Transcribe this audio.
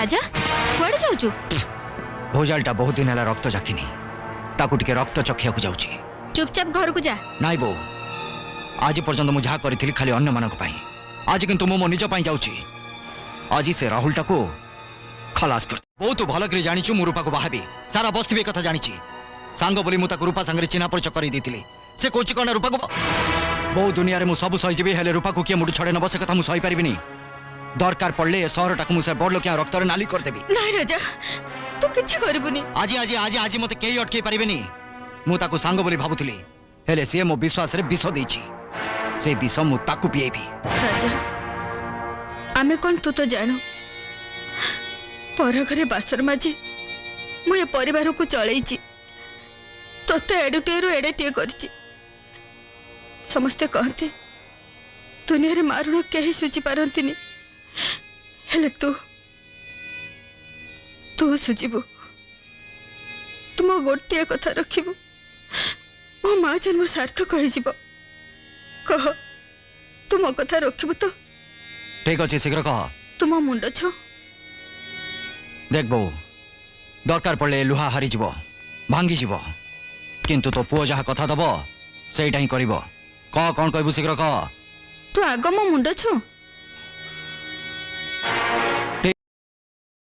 राजा कुआडे जाउछु भोजालटा बहुत दिन है रक्त जाखिनी ताकू टिके रक्त चखिया को जाउची चुपचाप घर को जा नाई बो आज पर्यंत मु जहा करी खाली अन्य मानक पाई आज किंतु मो निज पाई जाउची आज से राहुलटा को खलास कर बहुत भल कर जानी मु रूपा को बाहाबी सारा बस्ती कथा जानी सांग बोली मुझे रूपा सांगे चिन्हा परिचय कर से कौच कौन रूपा को बहुत दुनिया में सब सहीजी हेले रूपा को किए मुठू छड़े नब से कथा मुझे सही पारि दरकार पड़े सहरटा को मुझे बड़ लोक रक्त नाली करदेवी नहीं राजा तू किछ करबुनी आज आज आज आज मत कई अटकई पारिबेनी मु ताको सांग बोली भाबुथली हेले से मो विश्वास रे विष देछि से विष मु ताको पिएबी राजा आमे कोन तू तो जानो पर घरे बासर माजी मु ए परिवार को चलैछि तोते एडुटेरु एडेटिए करछि समस्ते कहते दुनिया रे मारुण केही सुझी पारंतिनी हेले तू सुझीबु तुम गोटे कथा रखिबु मो माँ जन्म सार्थक हो कह तुम कथा रखिबु तो ठीक अच्छे शीघ्र कह तुम मुंड छु देख बो दरकार पड़े लुहा हारी जीव भांगी जीव किंतु तो पुओ जहा कथा दब सेटा ही करिवो कह कौन कहबु शीघ्र कह तू आग मो मुंड छु